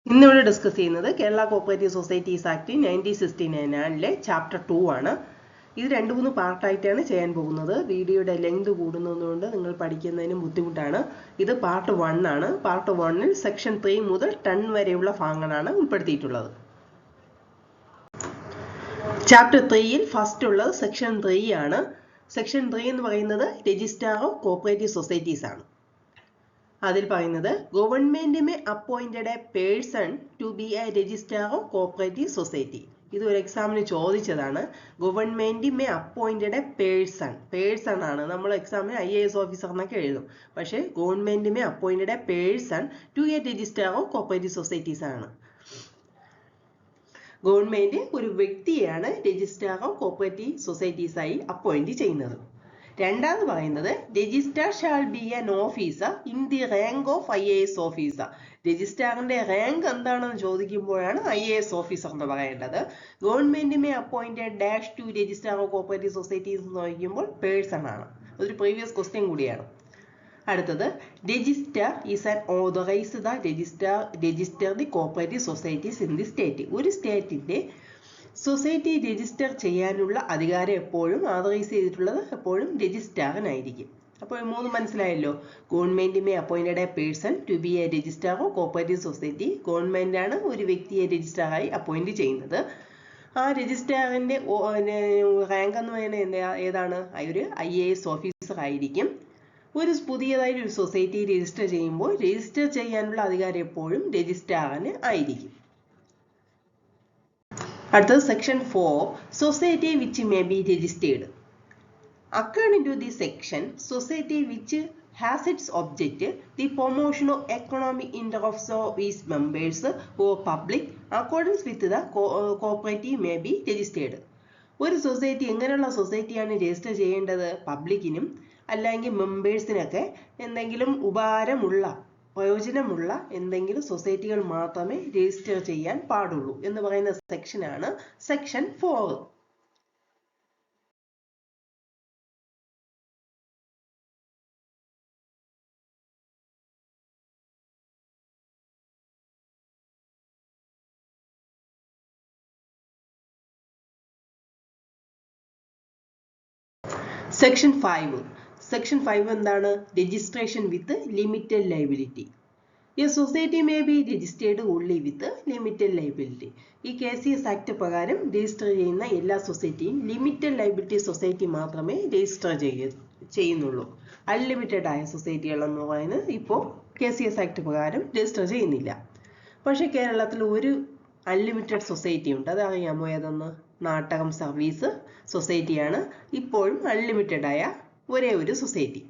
ഇന്നിവിടെ ഡിസ്കസ് ചെയ്യുന്നത് Kerala cooperative societies act 1969 chapter 2 ആണ്. ഇത് 2-3 പാർട്ടായിട്ടാണ് ചെയ്യാൻ പോകുന്നത്. വീഡിയോയുടെ ലെങ്ത് കൂടുന്നതുകൊണ്ട് നിങ്ങൾ പഠിക്കുന്നതിന് ബുദ്ധിമുട്ടാണ്. ഇത് പാർട്ട് 1 ആണ്. പാർട്ട് 1-ൽ സെക്ഷൻ 3 മുതൽ 10 വരെയുള്ള ഭാഗങ്ങളാണ് ഉൾപ്പെടുത്തിയിട്ടുള്ളത്. ചാപ്റ്റർ 3-ൽ ഫസ്റ്റ് ഉള്ളത് സെക്ഷൻ 3 ആണ്. സെക്ഷൻ 3 എന്ന് പറയുന്നത് രജിസ്റ്റർ ഓഫ് കോപ്പറേറ്റീവ് സൊസൈറ്റീസ് ആണ്. അതിൽ പറയുന്നത് government may appointed a person to be a registrar of cooperative society. ഇത് ഒരു എക്സാമിന് ചോദിച്ചതാണ്. Government may appointed a person ആണ്. നമ്മൾ എക്സാമിന് IAS ഓഫീസർ എന്നൊക്കെ എഴുതും. പക്ഷേ government may appointed a person to a registrar of cooperative societies ആണ്. ഗവൺമെന്റ് ഒരു വ്യക്തിയാണ് രജിസ്ട്രാർ ഓഫ് കോപ്പറേറ്റീവ് സൊസൈറ്റീസ് ആയി അപ്പോയിന്റ് ചെയ്യുന്നത്. രണ്ടാമത് പറയുന്നത് registrar shall be an officer in the rank of IAS officer. രജിസ്ട്രാറിന്റെ റാങ്ക് എന്താണെന്ന് ചോദിക്കുമ്പോഴാണ് IAS ഓഫീസർ എന്ന് പറയേണ്ടത്. Government may appointed dash to registrar of cooperative societies എന്ന് ചോദിക്കുമ്പോൾ പേഴ്സൺ ആണ്. അതൊരു പ്രീവിയസ് ക്വസ്റ്റ്യൻ കൂടിയാണ്. അടുത്തത് register is an authorise the register the cooperative societies in the state. ഒരു സ്റ്റേറ്റിന്റെ സൊസൈറ്റി രജിസ്റ്റർ ചെയ്യാനുള്ള അധികാരം എപ്പോഴും ഓതറൈസ് ചെയ്തിട്ടുള്ളത് എപ്പോഴും രജിസ്ട്രാറിനായിരിക്കും. അപ്പോൾ 3 മനസ്സിലായല്ലോ. Government may appointed a person to be a registrar of cooperative society. Government ആണ് ഒരു വ്യക്തിയെ രജിസ്ട്രാറായി അപ്പോയിന്റ് ചെയ്യുന്നത്. ആ രജിസ്ട്രാറിന്റെ റാങ്ക് എന്ന് പറയുന്നത് ഏതാണ്? ഒരു IAS ഓഫീസർ ആയിരിക്കും. ഒരു പുതിയതായി ഒരു സൊസൈറ്റി രജിസ്റ്റർ ചെയ്യുമ്പോൾ രജിസ്റ്റർ ചെയ്യാനുള്ള അധികാരം എപ്പോഴും രജിസ്ട്രാറിന് ആയിരിക്കും. അടുത്തത് section 4, society which may be registered. According to this section, society which has its object the promotion of economic interests of its members or public accordance with the cooperative may be registered. ഒരു society എങ്ങനെയുള്ള സൊസൈറ്റിയാണ് register ചെയ്യേണ്ടത്? പബ്ലിക്കിനും അല്ലെങ്കിൽ മെമ്പേഴ്സിനൊക്കെ എന്തെങ്കിലും പ്രയോജനമുള്ള എന്തെങ്കിലും സൊസൈറ്റികൾ മാത്രമേ register ചെയ്യാൻ പാടുള്ളൂ എന്ന് പറയുന്ന സെക്ഷനാണ് സെക്ഷൻ 4. സെക്ഷൻ 5. സെക്ഷൻ 5 എന്താണ്? Registration with limited liability. A society may be registered only with limited liability. ഈ KCS ആക്ട് പ്രകാരം രജിസ്റ്റർ ചെയ്യുന്ന എല്ലാ സൊസൈറ്റിയും ലിമിറ്റഡ് ലയബിലിറ്റി സൊസൈറ്റി മാത്രമേ രജിസ്റ്റർ ചെയ്യുന്നുള്ളൂ. അൺലിമിറ്റഡ് ആയ സൊസൈറ്റികൾ എന്ന് പറയുന്നത് ഇപ്പോൾ KCS ആക്ട് പ്രകാരം രജിസ്റ്റർ ചെയ്യുന്നില്ല. പക്ഷേ കേരളത്തിൽ ഒരു അൺലിമിറ്റഡ് സൊസൈറ്റി ഉണ്ട്. അതറിയാമോ ഏതെന്ന്? നാട്ടകം സർവീസ് സൊസൈറ്റിയാണ് ഇപ്പോഴും അൺലിമിറ്റഡ് ആയ ഒരേ ഒരു സൊസൈറ്റി.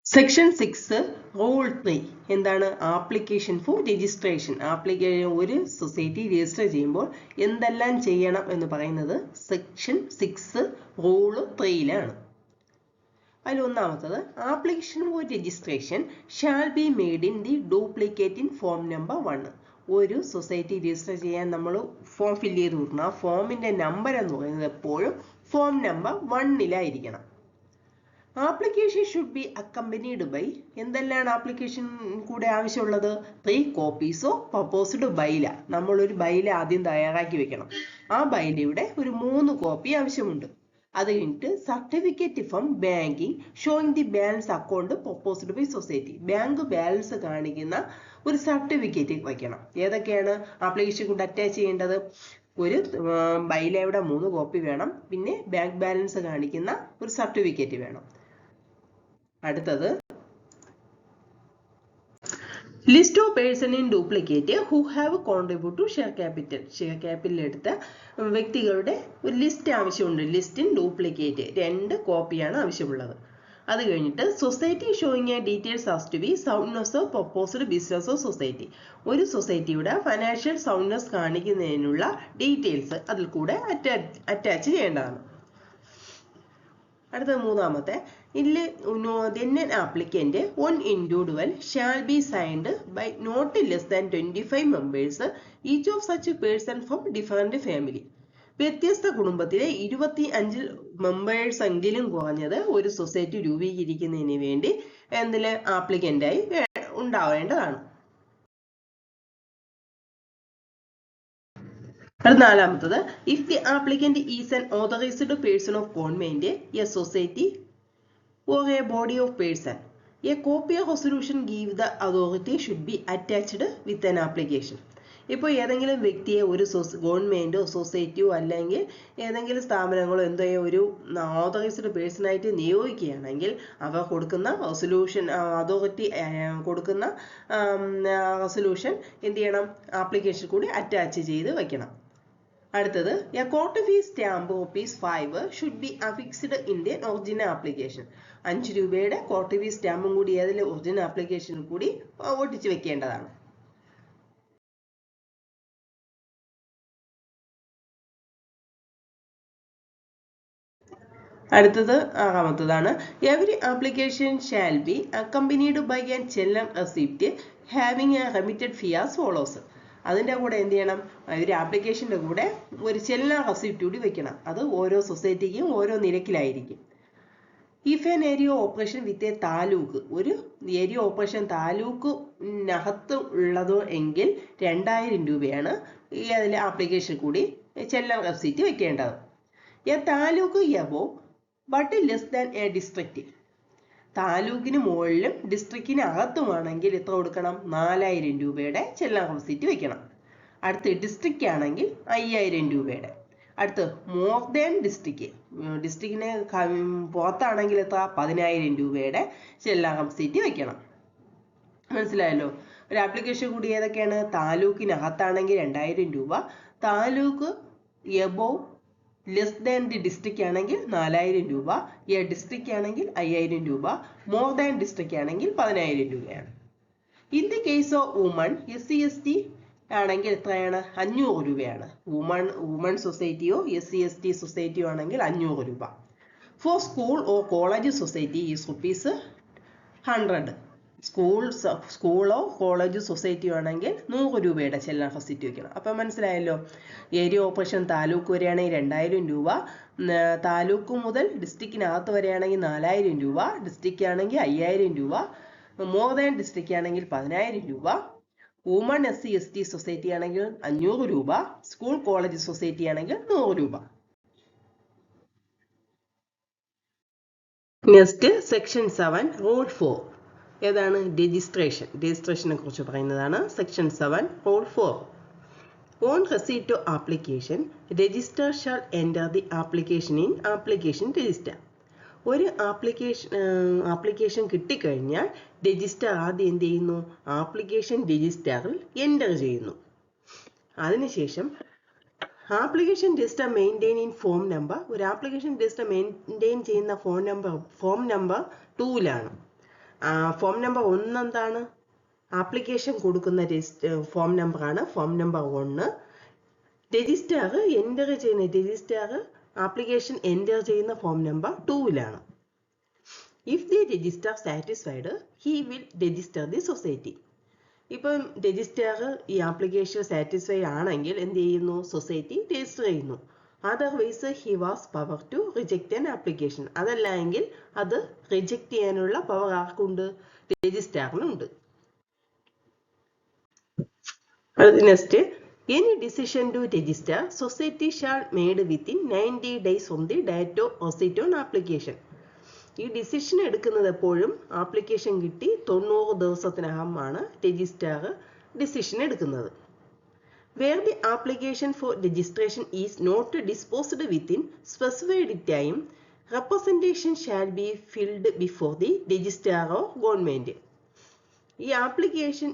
സെക്ഷൻ 6 റൂൾ 3 എന്താണ്? Application for registration. ഒരു സൊസൈറ്റി രജിസ്റ്റർ ചെയ്യുമ്പോൾ എന്തെല്ലാം ചെയ്യണം എന്ന് പറയുന്നത് സെക്ഷൻ 6 റൂൾ 3-ലാണ്. അതിൽ ഒന്നാമത്തത് application for registration shall be made in the duplicate in form number 1. ഒരു സൊസൈറ്റി രജിസ്റ്റർ ചെയ്യാൻ നമ്മൾ ഫോം ഫില്ല് ചെയ്ത് കൊടുക്കണം. ആ ഫോമിന്റെ നമ്പർ എന്ന് പറയുന്നത് എപ്പോഴും ഫോം നമ്പർ 1-ലായിരിക്കണം. Application should be accompanied by എന്തെല്ലാം ആപ്ലിക്കേഷൻ കൂടെ ആവശ്യമുള്ളത്? 3 copies ഓഫ് പ്രൊപ്പോസ്ഡ് ബൈല. നമ്മളൊരു ബൈല ആദ്യം തയ്യാറാക്കി വെക്കണം. ആ ബൈലയുടെ ഒരു 3 കോപ്പി ആവശ്യമുണ്ട്. അത് കഴിഞ്ഞിട്ട് certificate from banking showing the balance account proposed by society. Bank balance കാണിക്കുന്ന ഒരു സർട്ടിഫിക്കറ്റ് വയ്ക്കണം. ഏതൊക്കെയാണ് ആപ്ലിക്കേഷൻ കൊണ്ട് അറ്റാച്ച് ചെയ്യേണ്ടത്? ഒരു ബൈലയുടെ 3 കോപ്പി വേണം. പിന്നെ ബാങ്ക് ബാലൻസ് കാണിക്കുന്ന ഒരു സർട്ടിഫിക്കറ്റ് വേണം. അടുത്തത് list of person in duplicate who have contribute to share capital. Share capital എടുത്ത വ്യക്തികളുടെ ഒരു ലിസ്റ്റ് ആവശ്യമുണ്ട്. ലിസ്റ്റ് ഇൻ ഡ്യൂപ്ലിക്കേറ്റ് 2 കോപ്പിയാണ് ആവശ്യമുള്ളത്. അത് കഴിഞ്ഞിട്ട് society showing a details has to be soundness of proposed business of society. ഒരു സൊസൈറ്റിയുടെ ഫൈനാൻഷ്യൽ സൗണ്ട്നെസ് കാണിക്കുന്നതിനുള്ള ഡീറ്റെയിൽസ് അതിൽ കൂടെ അറ്റാച്ച് ചെയ്യേണ്ടതാണ്. അടുത്തത് മൂന്നാമത്തെ then an applicant, one individual shall be signed by not less than 25 members, each of such person from different family. വ്യത്യസ്ത കുടുംബത്തിലെ 25 മെമ്പേഴ്സ് എങ്കിലും കുറഞ്ഞത് ഒരു സൊസൈറ്റി രൂപീകരിക്കുന്നതിന് വേണ്ടി എന്തില് ആപ്ലിക്കന്റായി ഉണ്ടാവേണ്ടതാണ്. നാലാമത്തത്, if the applicant is an authorized person of government, a society or a body of person, a copy of resolution give the authority should be attached with an application. ഇപ്പോൾ ഏതെങ്കിലും വ്യക്തിയെ ഒരു ഗവൺമെന്റോ സൊസൈറ്റിയോ അല്ലെങ്കിൽ ഏതെങ്കിലും സ്ഥാപനങ്ങളോ എന്തോ ഒരു ഓതറൈസ്ഡ് പേഴ്സണായിട്ട് നിയോഗിക്കുകയാണെങ്കിൽ അവർ കൊടുക്കുന്ന റെസൊല്യൂഷൻ, അതോറിറ്റി കൊടുക്കുന്ന റെസൊല്യൂഷൻ എന്ത് ചെയ്യണം? ആപ്ലിക്കേഷൻ കൂടി അറ്റാച്ച് ചെയ്ത് വെക്കണം. അടുത്തത്, A court fees stamp office 5 should be affixed in the original application. 5 രൂപയുടെ കോർട്ട് ഫീസ് സ്റ്റാമ്പും കൂടി ഏതിൽ ഒറിജിനൽ ആപ്ലിക്കേഷനിൽ കൂടി ഒട്ടിച്ച് വെക്കേണ്ടതാണ്. അടുത്തത് ആറാമത്തതാണ്, every application shall be accompanied by an challan receipt having a remitted fee as follows. അതിൻ്റെ കൂടെ എന്ത് ചെയ്യണം? ഒരു ആപ്ലിക്കേഷൻ്റെ കൂടെ ഒരു ചെല്ലൻ റെസിപ്റ്റ് കൂടി വെക്കണം. അത് ഓരോ സൊസൈറ്റിക്കും ഓരോ നിരക്കിലായിരിക്കും. If an area operation with a taluk, ഒരു ഏരിയ ഓപ്പറേഷൻ താലൂക്കിനകത്ത് ഉള്ളതോ എങ്കിൽ 2000 രൂപയാണ് ഈ അതിലെ ആപ്ലിക്കേഷൻ കൂടി ചെല്ലൻ റെസിപ്റ്റ് വെക്കേണ്ടത്. A taluk above but less than a district, താലൂക്കിന് മുകളിലും ഡിസ്ട്രിക്റ്റിന് അകത്തുമാണെങ്കിൽ എത്ര കൊടുക്കണം? 4000 രൂപയുടെ ചെല്ലൻ റെസിപ്റ്റ് വെക്കണം. അടുത്ത് ഡിസ്ട്രിക്റ്റ് ആണെങ്കിൽ 5000 രൂപയുടെ. അടുത്ത് മോർ ദാൻ ഡിസ്ട്രിക്റ്റ്, ഡിസ്ട്രിക്റ്റിന് പുറത്താണെങ്കിൽ എത്ര? 10000 രൂപയുടെ ചെല്ലൻ റെസിപ്റ്റ് വെക്കണം. മനസ്സിലായല്ലോ? ഒരു ആപ്ലിക്കേഷൻ കൂടി ഏതൊക്കെയാണ്? താലൂക്കിനകത്താണെങ്കിൽ 2000 രൂപ, taluk above less than the district ആണെങ്കിൽ 4000 രൂപ, എ ഡിസ്ട്രിക്റ്റ് ആണെങ്കിൽ 5000 രൂപ, മോർ ദാൻ ഡിസ്ട്രിക്റ്റ് ആണെങ്കിൽ 10000 രൂപയാണ്. In the case of woman SC/ST ആണെങ്കിൽ എത്രയാണ്? 500 രൂപയാണ്. വുമൺ സൊസൈറ്റിയോ SC/ST സൊസൈറ്റിയോ ആണെങ്കിൽ 500 രൂപ. For school or college society is ₹100. സ്കൂളോ കോളേജ് സൊസൈറ്റിയോ ആണെങ്കിൽ 100 രൂപയുടെ ചെല്ലൻ റെസിപ്റ്റ് വെക്കണം. അപ്പം മനസ്സിലായല്ലോ? ഏരിയ ഓപ്പറേഷൻ താലൂക്ക് വരെയാണെങ്കിൽ 2000 രൂപ, താലൂക്ക് മുതൽ ഡിസ്ട്രിക്റ്റിനകത്ത് വരെയാണെങ്കിൽ 4000 രൂപ, ഡിസ്ട്രിക്റ്റ് ആണെങ്കിൽ 5000 രൂപ, മോർ ദാൻ ഡിസ്ട്രിക്റ്റ് ആണെങ്കിൽ 10000 രൂപ, വുമൺ SC/ST സൊസൈറ്റി ആണെങ്കിൽ 500 രൂപ, സ്കൂൾ കോളേജ് സൊസൈറ്റി ആണെങ്കിൽ 100 രൂപ. നെക്സ്റ്റ് സെക്ഷൻ 7 റൂൾ 4 ഏതാണ്? രജിസ്ട്രേഷനെ കുറിച്ച് പറയുന്നതാണ്. Section 7 rule 4. On receipt of application register shall enter the application in application register. ഒരു ആപ്ലിക്കേഷൻ കിട്ടിക്കഴിഞ്ഞാൽ രജിസ്റ്റർ ആദ്യം എന്ത് ചെയ്യുന്നു? ആപ്ലിക്കേഷൻ രജിസ്റ്ററിൽ എൻ്റർ ചെയ്യുന്നു. അതിനുശേഷം application register maintain in form number, ഒരു ആപ്ലിക്കേഷൻ രജിസ്റ്റർ മെയിൻറ്റെയിൻ ചെയ്യുന്ന ഫോം നമ്പർ 2ലാണ്. ഫോം നമ്പർ 1 എന്താണ്? ആപ്ലിക്കേഷൻ കൊടുക്കുന്ന ഫോം നമ്പറാണ് form number 1. Register application enter ചെയ്യുന്ന ഫോം നമ്പർ 2ലാണ്. If the register satisfied he will register the society. ഇപ്പം register ഈ ആപ്ലിക്കേഷൻ സാറ്റിസ്ഫൈ ആണെങ്കിൽ എന്ത് ചെയ്യുന്നു? സൊസൈറ്റി രജിസ്റ്റർ ചെയ്യുന്നു. Otherwise he was power to reject an application. അതല്ല എങ്കിൽ അത് റിജക്റ്റ് ചെയ്യാനുള്ള പവർ ആർക്കുണ്ട്? രജിസ്ട്രാറിനുണ്ട്. Next, any decision to register society shall made within 90 days from the date of receipt on application. ഈ ഡിസിഷൻ എടുക്കുന്നത് എപ്പോഴും ആപ്ലിക്കേഷൻ കിട്ടി 90 ദിവസത്തിനകമാണ് രജിസ്ട്രാർ ഡിസിഷൻ എടുക്കുന്നത്. Where the application for registration is not disposed within specified time, representation shall be filled before the registrar of government. ഈ application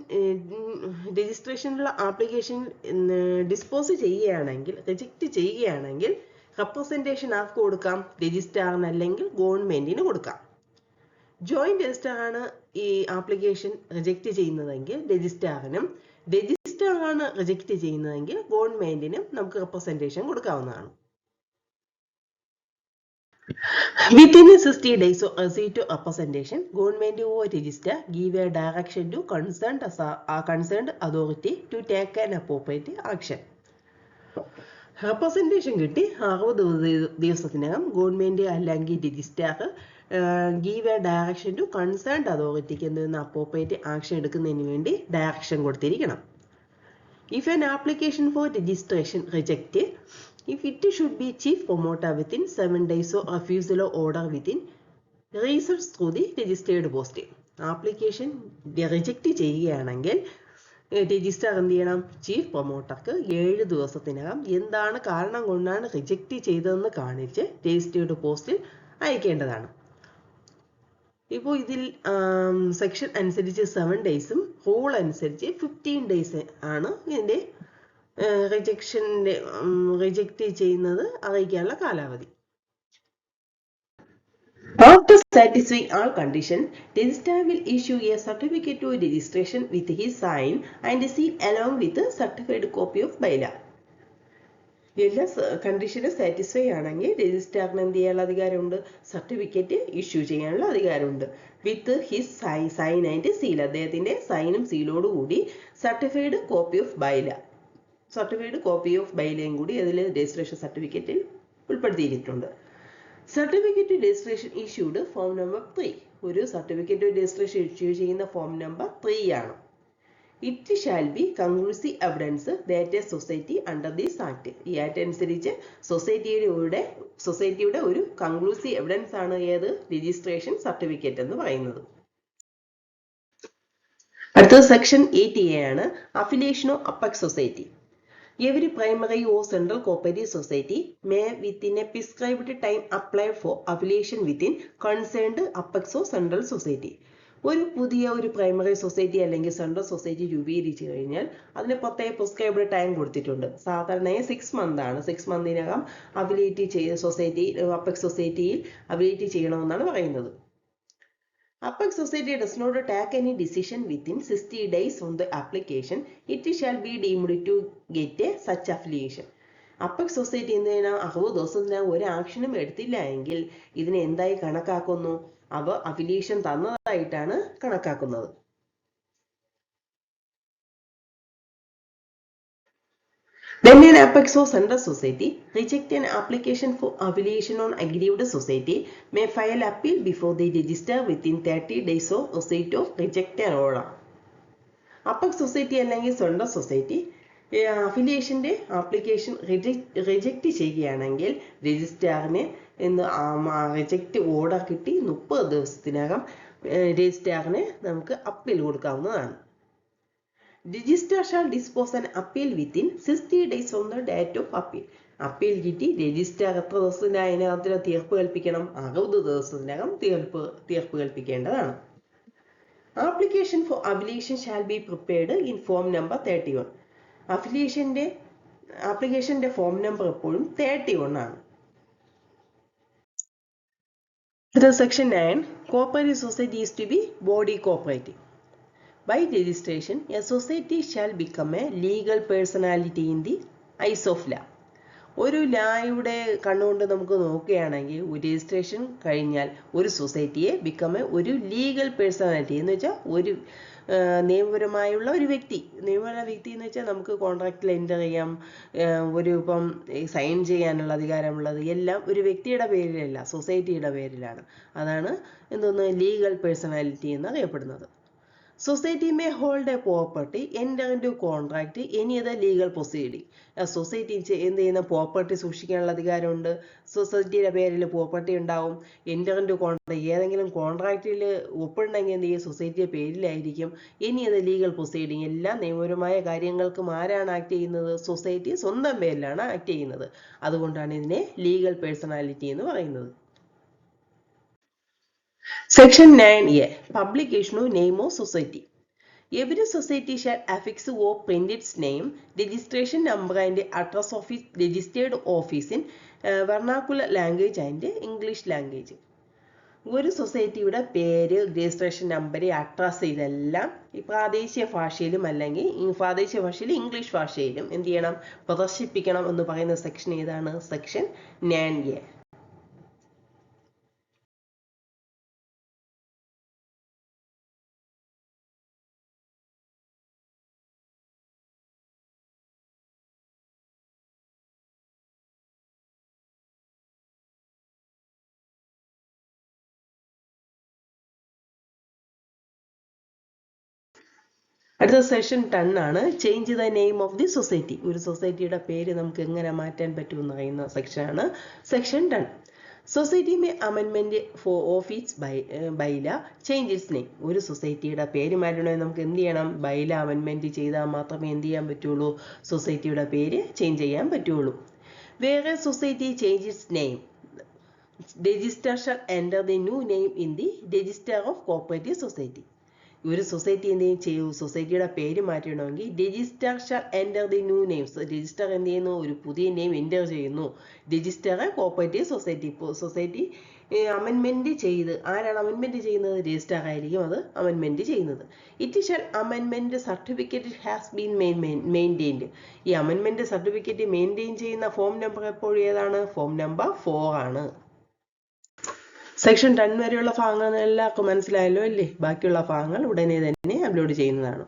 രജിസ്ട്രേഷനുള്ള application dispose ചെയ്യുകയാണെങ്കിൽ, reject ചെയ്യുകയാണെങ്കിൽ representation ആർക്ക് കൊടുക്കാം? രജിസ്ട്രാറിന് അല്ലെങ്കിൽ ഗവൺമെൻറ്റിന് കൊടുക്കാം. ജോയിന്റ് രജിസ്ട്രാറാണ് ഈ ആപ്ലിക്കേഷൻ റിജക്റ്റ് ചെയ്യുന്നതെങ്കിൽ രജിസ്ട്രാറിനും, രജിസ്ട്രാറാണ് റിജക്റ്റ് ചെയ്യുന്നതെങ്കിൽ ഗവൺമെന്റിനും നമുക്ക് റെപ്രസെൻറ്റേഷൻ കൊടുക്കാവുന്നതാണ്. Within 60 days of receipt of representation, government will register, give a direction to concerned authority to take an appropriate action. Representation കിട്ടി 60 ദിവസത്തിനകം ഗവൺമെന്റ് അല്ലെങ്കിൽ registrar give a direction to concerned അതോറിറ്റിക്ക് എന്തെന്ന് അപ്രോപ്രിയേറ്റ് ആക്ഷൻ എടുക്കുന്നതിന് വേണ്ടി direction കൊടുത്തിരിക്കണം. If an application for registration rejected, if it should be chief promoter within 7 days of refusal of order within results through the registered post. Application reject ചെയ്യുകയാണെങ്കിൽ register എന്ത് ചെയ്യണം? Chief പ്രൊമോട്ടർക്ക് 7 ദിവസത്തിനകം എന്താണ് കാരണം കൊണ്ടാണ് റിജക്റ്റ് ചെയ്തതെന്ന് കാണിച്ച് രജിസ്റ്റേർഡ് പോസ്റ്റിൽ അയക്കേണ്ടതാണ്. ഇപ്പോൾ ഇതിൽ സെക്ഷൻ അനുസരിച്ച് 7 ഡേയ്സും റൂൾ അനുസരിച്ച് 15 ഡേയ്സ് ആണ് ഇതിൻ്റെ റിജക്റ്റ് ചെയ്യുന്നത് അറിയിക്കാനുള്ള കാലാവധി. After satisfying all conditions, registrar will issue a certificate to registration with his sign and seal along with a certified copy of bylaw. എല്ലാ കണ്ടീഷനും സാറ്റിസ്ഫൈ ആണെങ്കിൽ രജിസ്ട്രാറിന് എന്ത് ചെയ്യാനുള്ള അധികാരമുണ്ട്? സർട്ടിഫിക്കറ്റ് ഇഷ്യൂ ചെയ്യാനുള്ള അധികാരമുണ്ട്. With his sign and seal, അദ്ദേഹത്തിന്റെ സൈനും സീലോടുകൂടി സർട്ടിഫൈഡ് കോപ്പി ഓഫ് ബൈലയും കൂടി അതിൽ രജിസ്ട്രേഷൻ സർട്ടിഫിക്കറ്റിൽ ഉൾപ്പെടുത്തിയിരിട്ടുണ്ട്. Certificate registration issued form number 3. ഒരു സർട്ടിഫിക്കറ്റ് രജിസ്ട്രേഷൻ ഇഷ്യൂ ചെയ്യുന്ന ഫോം നമ്പർ 3 ആണ്. It shall be conclusive evidence that a society under this act. ഈ ആക്ട് അനുസരിച്ച് സൊസൈറ്റിയുടെ ഒരു കൺക്ലൂസീവ് എവിഡൻസ് ആണ് ഏത്? രജിസ്ട്രേഷൻ സർട്ടിഫിക്കറ്റ് എന്ന് പറയുന്നത്. അടുത്തത് സെക്ഷൻ 8A ആണ്. Affiliation of apex society. Every primary or central cooperative society may within a prescribed time apply for affiliation within concerned apex or central society. ഒരു പുതിയ പ്രൈമറി സൊസൈറ്റി അല്ലെങ്കിൽ central society രൂപീകരിച്ചു കഴിഞ്ഞാൽ അതിന് പ്രത്യേക പ്രിസ്ക്രൈബ്ഡ് ടൈം കൊടുത്തിട്ടുണ്ട്. സാധാരണയായി 6 months ആണ്. 6 monthsനകം അഫിലിയേറ്റ് ചെയ്ത അപ്പെക്സ് സൊസൈറ്റിയിൽ അഫിലിയേറ്റ് ചെയ്യണമെന്നാണ് പറയുന്നത്. Apex society does not take any decision within 60 days from the application, it shall be deemed to get such affiliation. Apex society എന്തിനാ 60 ദിവസത്തിനകം ഒരു ആക്ഷനും എടുത്തില്ല എങ്കിൽ ഇതിനെ എന്തായി കണക്കാക്കുന്നു? അവ അഫിലിയേഷൻ തന്നതായിട്ടാണ് കണക്കാക്കുന്നത്. Then an apex or central society reject an application for affiliation on aggrieved society may file appeal before they register within 30 days of receipt of rejected order. Apex society അല്ലെങ്കിൽ സെൻട്രൽ സൊസൈറ്റി അഫിലിയേഷന്റെ ആപ്ലിക്കേഷൻ റിജക്റ്റ് ചെയ്യുകയാണെങ്കിൽ രജിസ്ട്രാറിന് reject order കിട്ടി 30 ദിവസത്തിനകം രജിസ്ട്രാറിന് നമുക്ക് appeal കൊടുക്കാവുന്നതാണ്. Registrar shall dispose an appeal within 60 days from the date of appeal. Appeal കിട്ടി registrar എത്ര ദിവസത്തിനകത്ത് തീർപ്പ് കൽപ്പിക്കണം? 60 ദിവസത്തിനകം തീർപ്പ് കൽപ്പിക്കേണ്ടതാണ്. Application for affiliation shall be prepared in form number 31. ആപ്ലിക്കേഷന്റെ ഫോം നമ്പർ എപ്പോഴും 31 ആണ്. Section 9. Cooperative society is to be body cooperative. By registration, a society shall become a legal personality in the eyes of law. ഒരു ലായുടെ കണ്ണുകൊണ്ട് നമുക്ക് നോക്കുകയാണെങ്കിൽ registration കഴിഞ്ഞാൽ ഒരു സൊസൈറ്റിയെ ഒരു ലീഗൽ പേഴ്സണാലിറ്റി എന്ന് വെച്ചാൽ ഒരു നിയമപരമായുള്ള ഒരു വ്യക്തി. നിയമപരമായ വ്യക്തി എന്ന് വെച്ചാൽ നമുക്ക് കോൺട്രാക്റ്റിൽ എൻ്റർ ചെയ്യാം, ഇപ്പം സൈൻ ചെയ്യാനുള്ള അധികാരമുള്ളത് എല്ലാം ഒരു വ്യക്തിയുടെ പേരിലല്ല, സൊസൈറ്റിയുടെ പേരിലാണ്. അതാണ് ലീഗൽ പേഴ്സണാലിറ്റി എന്ന് അറിയപ്പെടുന്നത്. Society may hold a property, enter into contract, any other legal proceeding. Society എന്ത് ചെയ്യുന്ന പ്രോപ്പർട്ടി സൂക്ഷിക്കാനുള്ള അധികാരമുണ്ട്. സൊസൈറ്റിയുടെ പേരിൽ പ്രോപ്പർട്ടി ഉണ്ടാവും. എൻ്റർ ഇൻറ്റു കോൺട്രാക്ട്, ഏതെങ്കിലും കോൺട്രാക്റ്റിൽ ഒപ്പിടണമെങ്കിൽ എന്ത് ചെയ്യും? സൊസൈറ്റിയുടെ പേരിലായിരിക്കും. ഇനി അത് ലീഗൽ പ്രൊസീഡിങ്, എല്ലാ നിയമപരമായ കാര്യങ്ങൾക്കും ആരാണ് ആക്ട് ചെയ്യുന്നത്? സൊസൈറ്റി സ്വന്തം പേരിലാണ് ആക്ട് ചെയ്യുന്നത്. അതുകൊണ്ടാണ് ഇതിനെ ലീഗൽ പേഴ്സണാലിറ്റി എന്ന് പറയുന്നത്. Section 9A. Publication of name of society. Every society shall affix or print its name, registration number and address of its registered office in vernacular language and English language. ഒരു സൊസൈറ്റിയുടെ പേര്, registration number, address ഇതെല്ലാം ഈ പ്രാദേശിക ഭാഷയിലും അല്ലെങ്കിൽ പ്രാദേശിക ഭാഷയിൽ ഇംഗ്ലീഷ് ഭാഷയിലും എന്ത് ചെയ്യണം? പ്രദർശിപ്പിക്കണം എന്ന് പറയുന്ന സെക്ഷൻ ഏതാണ്? Section 9A. അടുത്ത സെഷൻ 10 ആണ് change the name of the society. ഒരു സൊസൈറ്റിയുടെ പേര് നമുക്ക് എങ്ങനെ മാറ്റാൻ പറ്റുമെന്ന് പറയുന്ന സെക്ഷനാണ് സെക്ഷൻ 10. സൊസൈറ്റി മേ അമെൻമെന്റ് for office bylaw change its name. ഒരു സൊസൈറ്റിയുടെ പേര് മാറ്റണമെങ്കിൽ നമുക്ക് എന്ത് ചെയ്യണം? ബൈല അമെൻമെന്റ് ചെയ്താൽ മാത്രമേ എന്ത് ചെയ്യാൻ പറ്റുള്ളൂ? സൊസൈറ്റിയുടെ പേര് ചേഞ്ച് ചെയ്യാൻ പറ്റുള്ളൂ. വേറെ society change its name, register shall enter the new name in the register of cooperative society. ഒരു സൊസൈറ്റി എന്തെങ്കിലും ചെയ്യൂ, സൊസൈറ്റിയുടെ പേര് മാറ്റണമെങ്കിൽ register shall enter the new names. Register എന്ത് ചെയ്യുന്നു? ഒരു പുതിയ നെയിം എൻ്റർ ചെയ്യുന്നു. Register cooperative society. സൊസൈറ്റി അമെൻമെന്റ് ചെയ്ത്, ആരാണ് അമെൻമെന്റ് ചെയ്യുന്നത്? രജിസ്റ്റർ ആയിരിക്കും അത് അമെൻമെന്റ് ചെയ്യുന്നത്. ഇറ്റ് ഷാൽ അമെൻമെന്റ് സർട്ടിഫിക്കറ്റ് ഹാസ് ബീൻ മെയിൻറ്റെയിൻഡ്. ഈ അമെൻമെന്റ് സർട്ടിഫിക്കറ്റ് മെയിൻറ്റെയിൻ ചെയ്യുന്ന ഫോം നമ്പർ എപ്പോഴും ഏതാണ്? ഫോം നമ്പർ 4 ആണ്. സെക്ഷൻ 10 വരെയുള്ള ഭാഗങ്ങൾ എല്ലാവർക്കും മനസ്സിലായല്ലോ അല്ലേ? ബാക്കിയുള്ള ഭാഗങ്ങൾ ഉടനെ തന്നെ അപ്ലോഡ് ചെയ്യുന്നതാണ്.